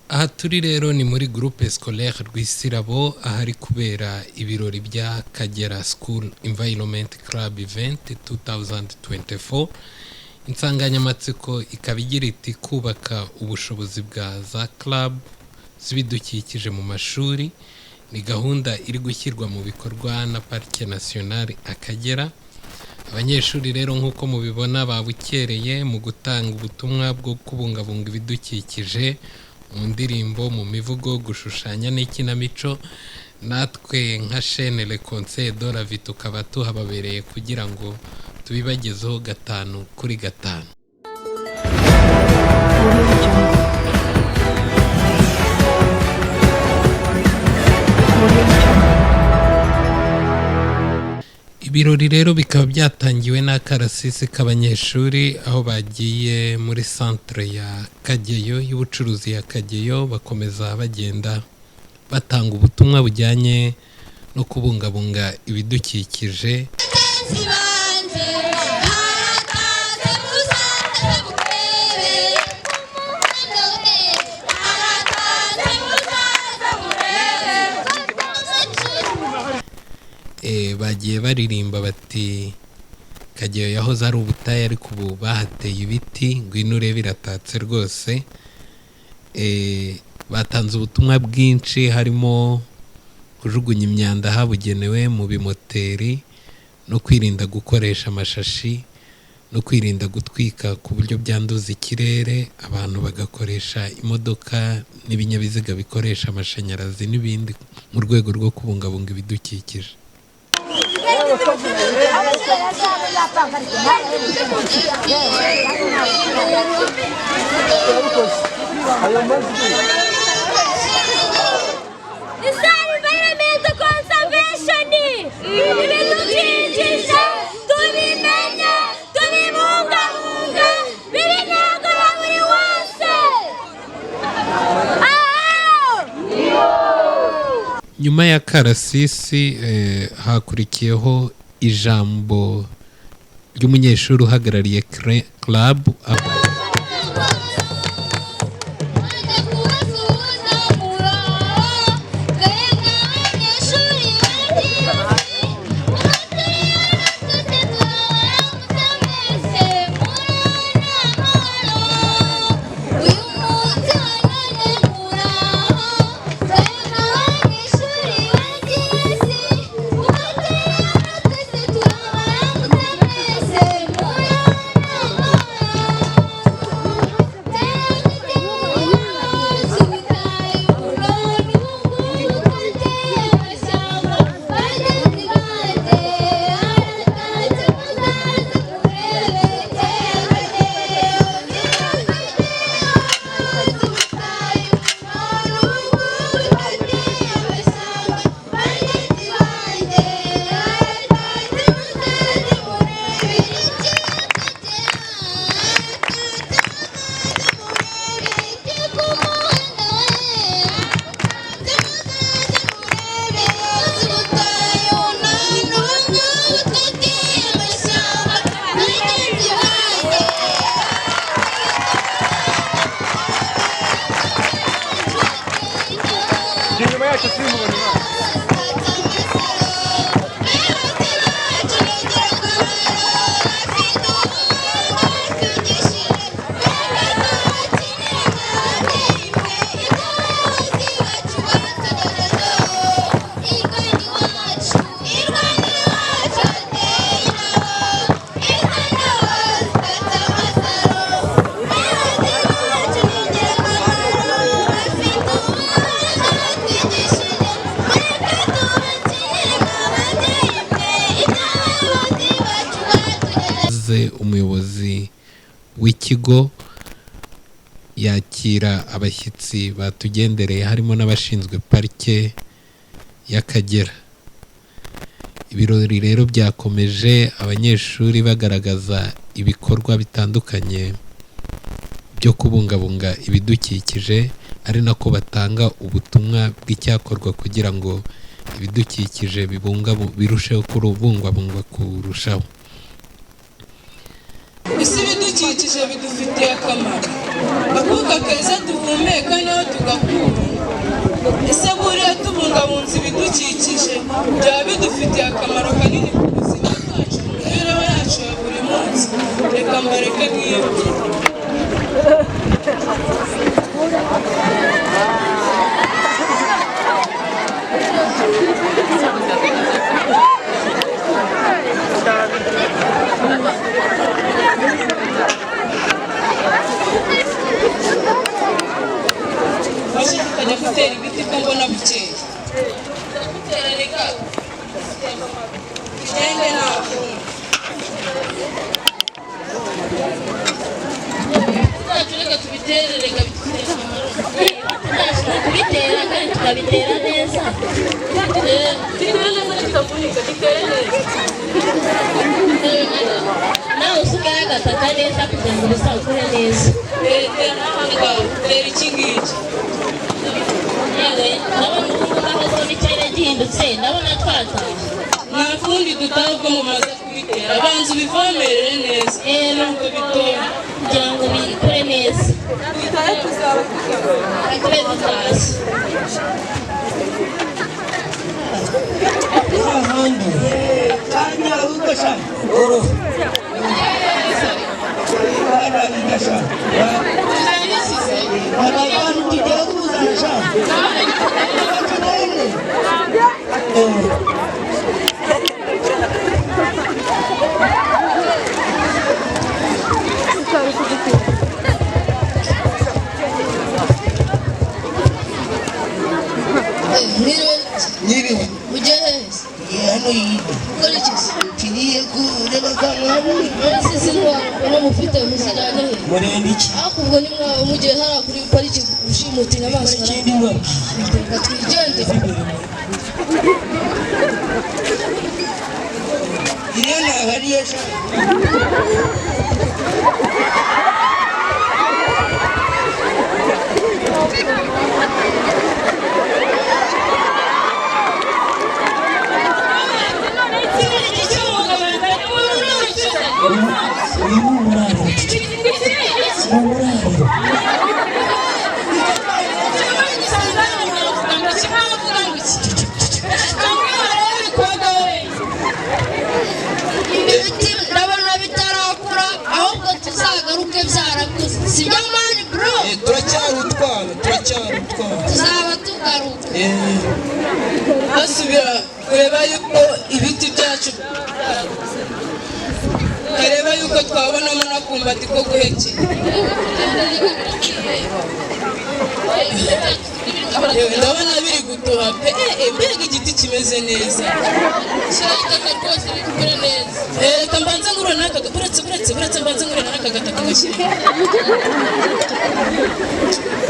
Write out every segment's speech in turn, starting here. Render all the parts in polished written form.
Aha turi rero ni muri groupe scolaire Rwisirabo ahari kubera ibirori bya Kagera School Environment Club Event 2024. Insanganyamatsiko ikaba igira iti kubaka ubushobozi bwa za club z'ibidukikije mu mashuri. Ni gahunda iri gushyirwa mu bikorwa na Parike Nationale Akagera. Abanyeshuri rero nk'uko mubibona babukereye mu gutanga ubutumwa bwo kubungabunga ibidukikije mu ndirimbo, mu mivugo, gushushanya n'ikinamico. Natwe nka chaîne Le Conseil de la Vie tukaba tuhababereye kugira ngo tubibagezeho 5 kuri 5. Ibirori rero bikaba byatangiwe n'akarasisi k'abanyeshuri aho bagiye muri centre ya Kageyo y'ubucuruzi ya Kageyo, bakomeza bagenda batanga ubutumwa bujyanye no kubungabunga ibidukikije. Bagiye baririmba bati Kageyo yahoze ari ubutayu ariko ubu bahateye ibiti, ngwino urebe iratatse rwose. Batanze ubutumwa bwinshi harimo kujugunya imyanda habugenewe mu bimoteri no kwirinda gukoresha amashashi no kwirinda gutwika ku buryo byanduza ikirere, abantu bagakoresha imodoka n'ibinyabiziga bikoresha amashanyarazi n'ibindi mu rwego rwo kubungabunga ibidukikije. Nyuma ya karasisi hakurikiyeho ijambo ry'umunyeshuri uhagarariye club. Umuyobozi w'ikigo yakira abashyitsi batugendereye harimo n'abashinzwe parike y'Akagera. Ibirori rero byakomeje abanyeshuri bagaragaza ibikorwa bitandukanye byo kubungabunga ibidukikije, ari nako batanga ubutumwa bw'icyakorwa kugira ngo ibidukikije birusheho kubungwabungwa kurushaho. Isi ibidukikije ibidukikije bidufitiye akamaro. Akuka keza duhumeka naho tugakura. Ese buriya tubungabunze ibidukikije byaba bidufitiye akamaro kanini ku buzima bwacu, mu mibereho yacu ya buri munsi? Reka mbareke mwiyumvire. Baje tukajya gutera ibiti ko mbona bukeye. Gutera reka bigende ntabwo. Reka tubitere, reka bidufitiye akamaro. Kubitera kandi tukabitera neza. Gitere neza kitavunika, gitere neza. Nawe usigaye agataka neza kugira ngo bizakure neza. Tera n'ahanga, tera iki ngiki. Yewe ndabona ubu ngaho mbona ikirere gihindutse, ndabona twataha. Nta kundi dutaha ubwo mumaze kubitera. Abanza ubivomerere neza. Nubwo bitoya. Kugira ngo bikure neza. Dutahe tuzaba tugaruka. Tube dutashye. ahandi kanya ugasha oro barabisha abantu tugiye kuzana Nyiriwe Mujeres hano yiga Koleches kiriye kureba kangabu Sisi mwa mufite muzijyanye he murenda iki akubwo ni mwa mugiye hara kuri pariki gushimuta inyamaswa ikindi mwaka batwijende iriya nahariye sha ndabona bitarakura ahubwo tuzagaruke byarakuze sibyo mani bro turacyari utwana tuzaba tugaruka basubira kureba yuko ibiti byacu kareba yuko twabonamo n'akumbati ko guhekera ndabona biri gutoha pe mbega igiti kimeze neza kirahitaka rwose bikure neza reka mbanze ngura n'aka uretse mbanze ngura n'aka gataka gashyira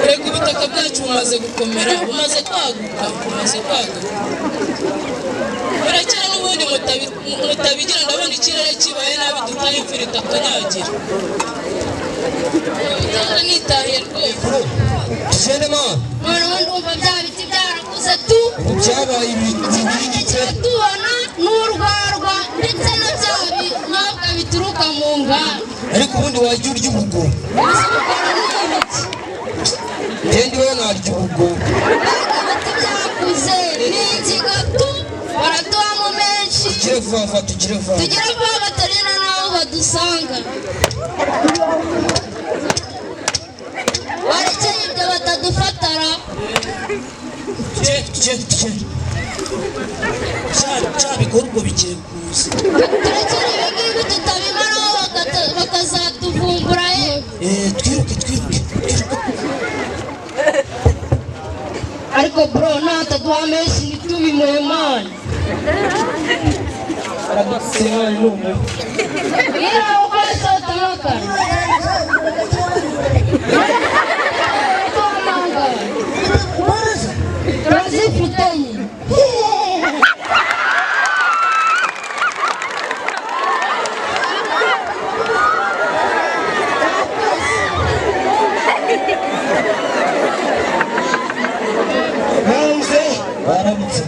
reka ubutaka bwacu bumaze gukomera bumaze kwaguka burakera n'ubundi mutabigira ndabona ikirere kibaye nabi dutaha imvura itatunyagira nitahiye rwose tugende mama noneho ndumva bya biti byarakuze tu byabaye ibiti tubona n'urwarwa ndetse na bya binyobwa bituruka mu nganda ariko ubundi wajya urya ubugoro genda iwe narya ubugoro ibiti byakuze ni ikigatu baraduhamo menshi tugire vuba tugire vuba batarina n'aho badusanga barekeye ibyo batadufatara cya bikorwa bigiye kuza turekere ibingibi tutabimaraho bakazatuvumbura twiruke ariko bro nataduha menshi ntitubimuhe mani aragusema n'umwe iyo ukoresha utamakara turazifitanye baramutse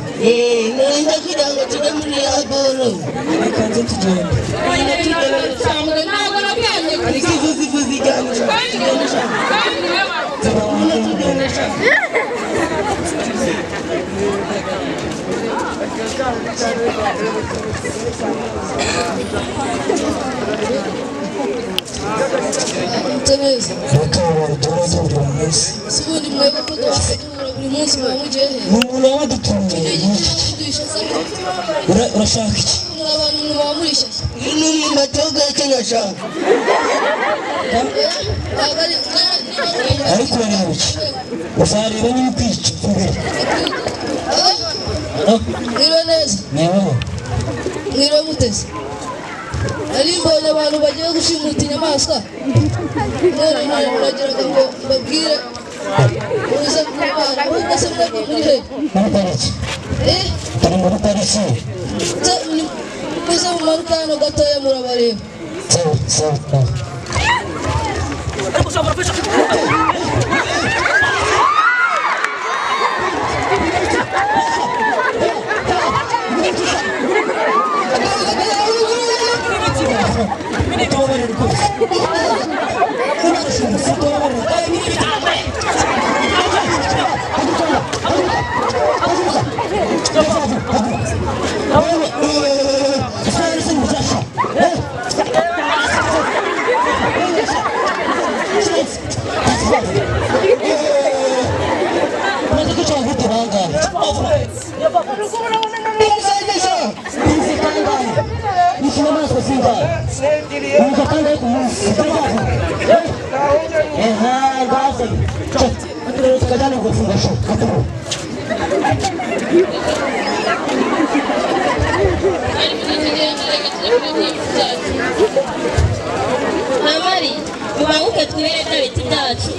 nenda kugira ngo tujye muri ya boro reka nze tugende ntabwo nakwemye ariko izo ziva Tebeza. Reka tubaze buri munsi. Sibundi mwebwe ko dushobora buri munsi mugiye he? Umuntu wadutunze. Urashaka iki? Abantu bamurisha. Ni matoga cyangashaka. Ariko rero iki? Uzareba niba kwica imbere. Mwiriwe neza. Mwiriwe muteze. Ari mbonye abantu bagiye gushimuta inyamaswa. None muragiraga ngo mbabwire uza kubana ahubwo se mwebwe muri he? Muri pariki. Turi muri pariki. Muze mumanuka hano gatoya murabareba. Sawa. Amari, ubanguke twirire bya biti byacu.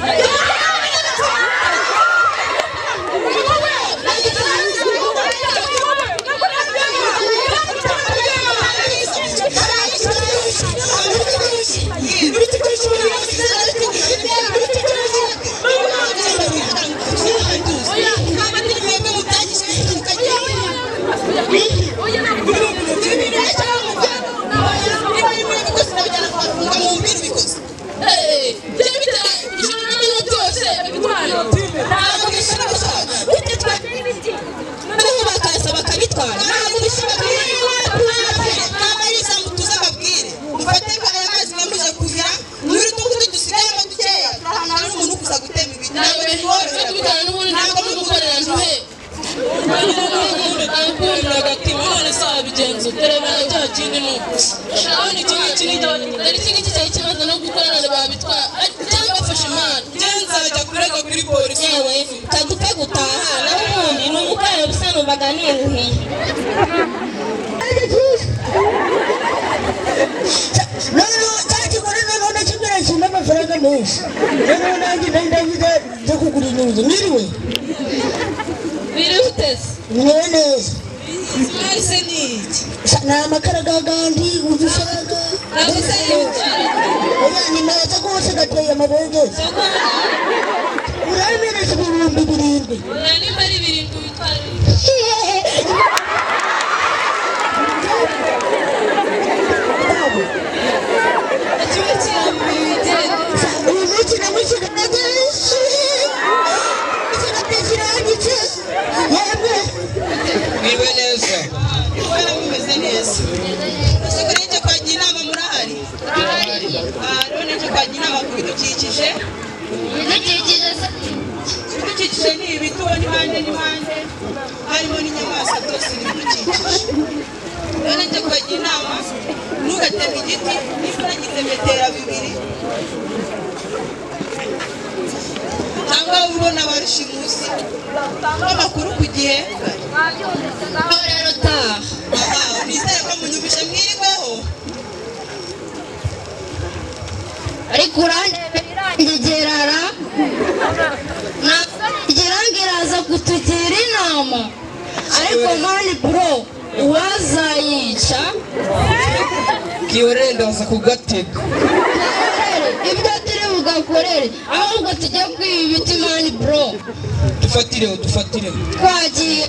Dufatire. Kwagiye.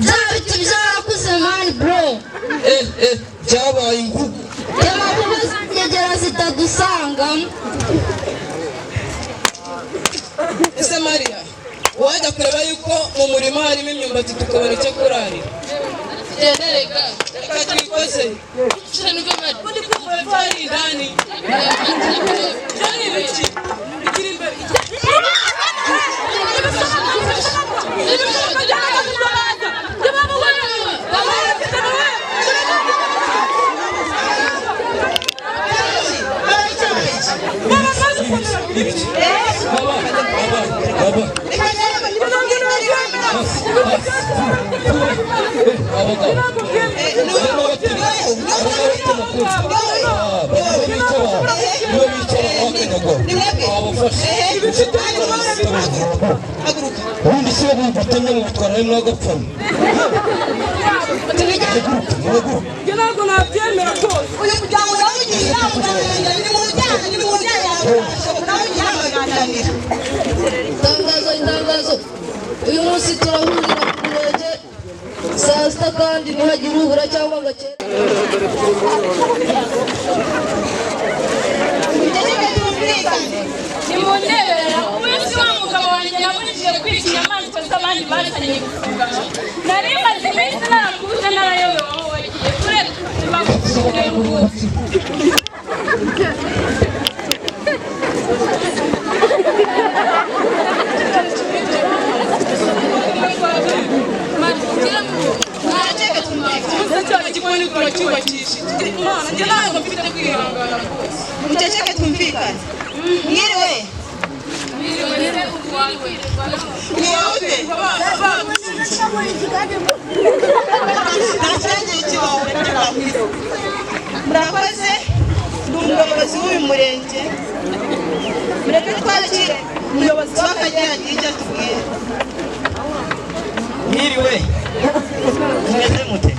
Zabiti byarakuze man bro. Byabaye ingugu. Ingegera zitadusangamo. Ese Mariya wajya kureba yuko mu murima harimo imyumbati tukabona icyo kurarira? Genereka. Reka twikoze. Shani gomari. Undi kumva fari ndani. Jani biki? Ikiri imbere. ubundi si bo butanye mu bitwara rimwe agapfana Ntabwo nabyemera rwose. uyu muryango nawe ugira inama ni mu Itangazo. Uyu munsi turahurira ku murenge saa sita kandi ntihagire ubura cyangwa ngo akere. Nimunebera umunsi wa mugabo wanjye nabujije kwica inyamaswa z'abandi bazanye kuvuga nari maze iminsi narakubuze narayobewe aho wagiye kureka bakubwire ngo Igikoni turacyubakisha. Imana njye ntabwo mfite kwihangana rwose. muceceke twumvikane. Mwiriwe. Murakoze ndi umuyobozi w'uyu murenge. Mureke twakire umuyobozi w'Akagera agira icyo atubwira. Mwiriwe mumeze mute?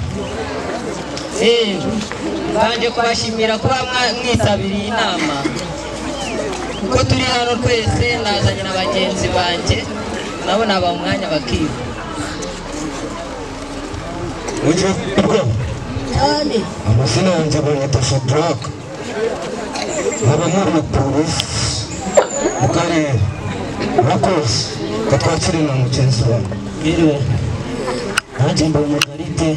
Mbanje kubashimira kuba mwitabiriye inama kuko turi hano twese nazanye na bagenzi banjye nabo naba umwanya bakiga. uje bwo Cyane. amazina yanjye banyita Shadrack nkaba muri polisi mu karere murakoze katwakire na mugenzi wawe. Mwiriwe nanjye mba umugarite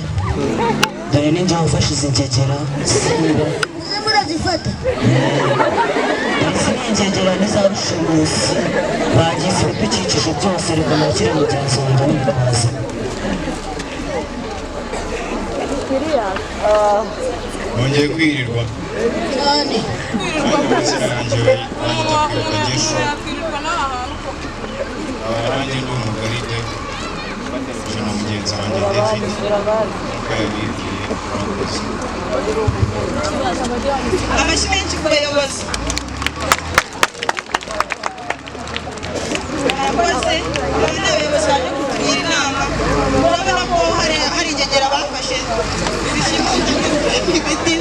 dore ninjye wafashe izi ngegera siba Murazifata. izi ni ingegera n'iza rushimusi bagize ibidukikije byose reka nakire mugenzi wanjye witwaza. Nongeye kwirirwa Cyane. amazina yanjye banyita Kwirukagisha nanjye ndi umugaride mfatanyije na mugenzi wanjye David nk'uko yabibwiye murakoze. Amashyi menshi ku bayobozi. Murakoze aba ni abayobozi baje kutugira inama. Murabona ko hari ingegera bafashe zishyirwa ibiti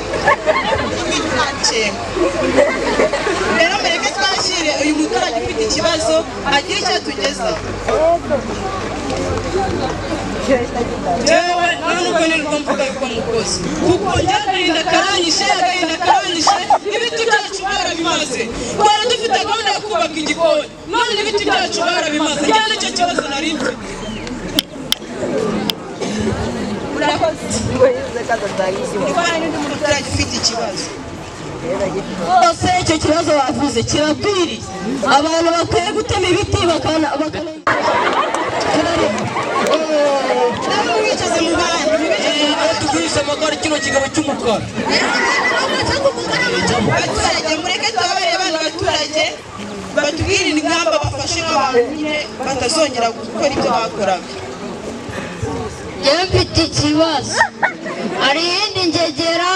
n'imitanshenga. Rero mureke twakire uyu muturage ufite ikibazo agira icyo atugezaho. Jewe nubwo nirwo mvuga yuko mukozi kuko njye agahinda karanyishe ibiti byacu barabimaze. Twari dufite gahunda yo kubaka igikoni none ibiti byacu barabimaze. Njye nicyo kibazo nari mfite. Niba hari n'undi muturage ufite ikibazo. Bose icyo kibazo bavuze kirakwiriye abantu bakwiye gutema ibiti Mwicaze mu bandi. tugurisha amakara kino kigabo cy'umukara. Abaturage mureke tubabarire abana baturage batubwire ingamba bafashe nk'abantu nyine batazongera gukora ibyo bakoraga. Njyewe mfite ikibazo. Hari iyindi ngegera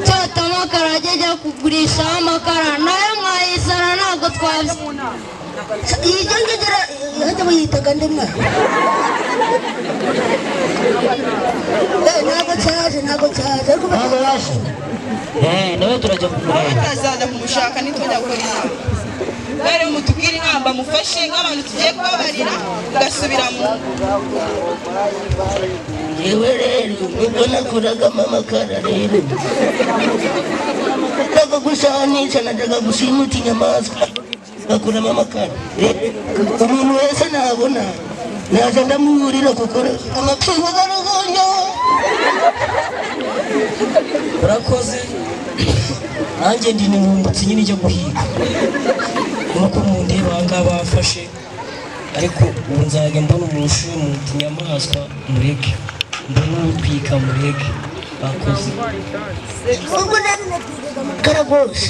cyota amakara ajya kugurishaho amakara nayo mwayizana ntabwo twazi. Iyi ngegera yajya bayitaga nde mwana? Ntabwo cyaje ariko Ntabwo yaje. Nawe turajya kumureba. Batazaza kumushaka nitujya gukora inama. Rero mutubwire ingamba bamufashe nk'abantu tugiye kubabarira ugasubira mu yewe rero nibwo nakuragamo amakara rero najyaga gushanisha najyaga gushimuta inyamaswa ngakuramo amakara umuntu wese nabona naje ndamuhurira kuko amapingu garugonyo. urakoze nanjye ndi n'urumbutsi nyine ijya guhiga nuko mundeba ahangaha bafashe ariko ubu nzajya mbona umuntu ushimuta inyamaswa mureke mbona utwika mureke bakoze ubwo nari napigaga amakara rwose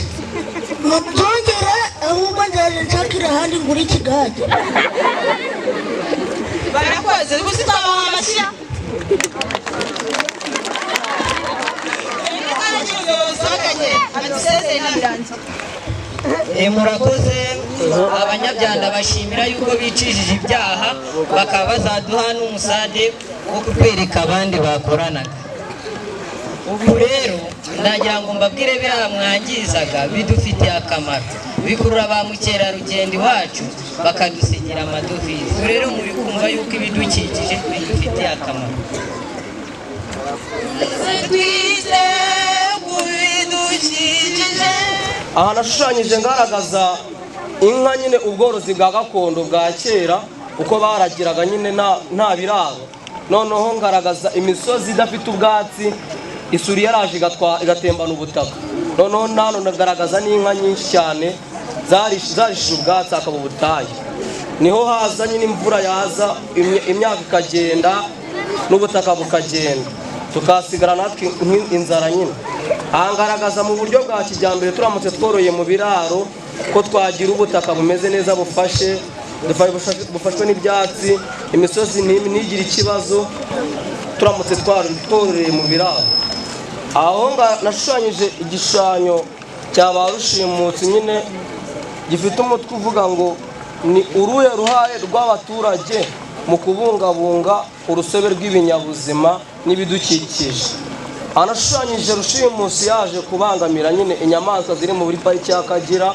mubyongera ahubwo nzaje nshakira ahandi ngura ikigage. barakoze ubu sitabaha amashyi murakoze abanyabyanda bashimira yuko bicishije ibyaha bakaba bazaduha n'umusade wo kutwereka abandi bakoranaga. ubu rero ndagira ngo mbabwire biriya mwangizaga bidufitiye akamaro bikurura ba mukerarugendo iwacu bakadusigira amadovize. ubu rero muri kumva yuko ibidukikije bidufitiye akamaro. aha nashushanyije ngaragaza inka nyine ubworozi bwa gakondo bwa kera uko baragiraga nyine nta biraro, noneho ngaragaza imisozi idafite ubwatsi isuri yaraje igatembana ubutaka, noneho nano nagaragaza n'inka nyinshi cyane zarishije ubwatsi akaba ubutayu, niho haza nyine imvura yaza imyaka ikagenda n'ubutaka bukagenda tukasigara natwe inzara nyine. aha ngaragaza mu buryo bwa kijyambere turamutse tworoye mu biraro ko twagira ubutaka bumeze neza bufashwe n'ibyatsi, imisozi ntigire ikibazo turamutse twororeye mu biraro. aho nashushanyije igishushanyo cya ba rushimutsi nyine gifite umutwe uvuga ngo ni uruhe ruhare rw'abaturage mu kubungabunga urusobe rw'ibinyabuzima n'ibidukikije. anashushanyije rushimusi yaje kubangamira nyine inyamaswa ziri muri pariki y'Akagera,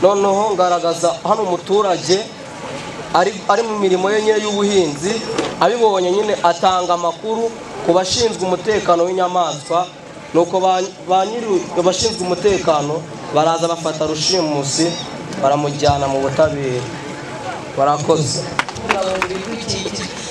noneho ngaragaza hano umuturage ari mu mirimo ye y'ubuhinzi, abibonye nyine atanga amakuru ku bashinzwe umutekano w'inyamaswa, nuko abashinzwe umutekano baraza bafata rushimusi baramujyana mu butabera. barakoze.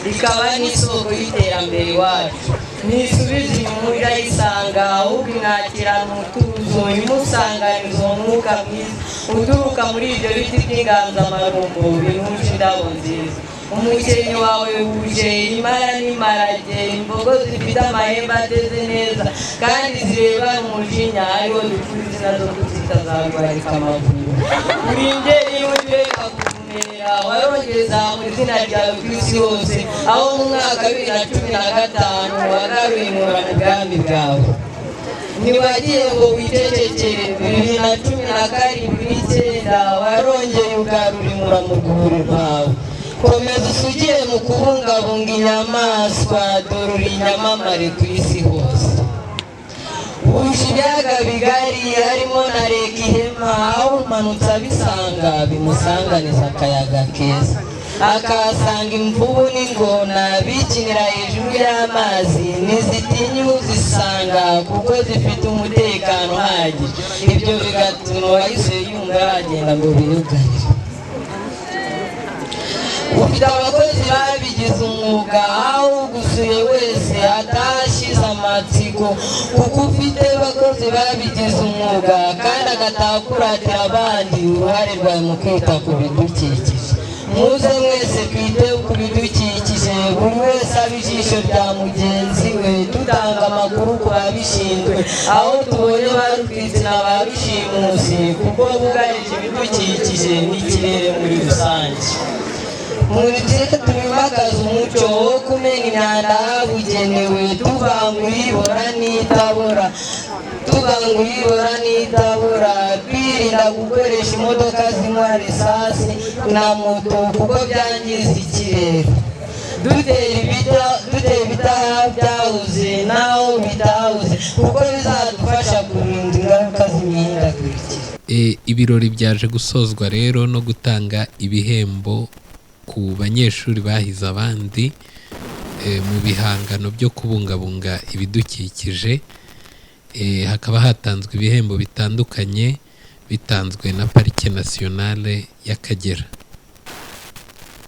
Rikaba n'isoko y'iterambere iwacu, nisubiza inyuma irayisanga, ahubwo inakirana umutuzo, imusanganiza umwuka mwiza uturuka muri ibyo biti by'inganzamarumbo binuje indabo nziza. umukenyi wawe wuje imara n'imparage, imbogo zifite amahembe ateze neza kandi zirebana umujinya, ariwo dukuriza nazo zitazagwarika amaguru. uri ingeri y'uwiteka kuvumera, warongeza mu izina ryawe ku isi hose, aho mu mwaka 2015 wagaruye inkoramugambi bwawe. ntiwagiye ngo wicecekere, 2017 warongeye ugarura inkoramuguru rwawe. komeza usugire mu kubungabunga inyamaswa, dore uri inyamamare ku isi hose. wuje ibiyaga bigari harimo na reka ihema, aho umanutse abisanga bimusanganiza akayaga keza, akahasanga imvubu n'ingona bikinira hejuru y'amazi, ntizitinya uzisanga kuko zifite umutekano uhagije. ibyo bigatuma uwayisuye yumva yagenda ngo biyugarire. ufite abakozi babigize umwuga, aho ugusuye wese atashyize amatsiko, kuko ufite abakozi babigize umwuga kandi agataha kuratira abandi uruhare rwawe mu kwita ku bidukikije. muze mwese twite ku bidukikije, buri wese aba ijisho rya mugenzi we, dutanga amakuru ku babishinzwe, aho tubonye barutwitse na ba rushimusi kuko bugarije ibidukikije n'ikirere muri rusange. mureke twimakaze umuco wo kumenya imyanda habugenewe, tuvangura ibora n'itabora, twirinda gukoresha imodoka zinywa risasi na moto kuko byangiza ikirere, dutera ibiti aho byahoze n'aho bitahoze kuko bizadufasha kurinda ingaruka z'imihindagurikire. ibirori byaje gusozwa rero no gutanga ibihembo ku banyeshuri bahize abandi mu bihangano byo kubungabunga ibidukikije. Hakaba hatanzwe ibihembo bitandukanye bitanzwe na Parike Nationale y'Akagera.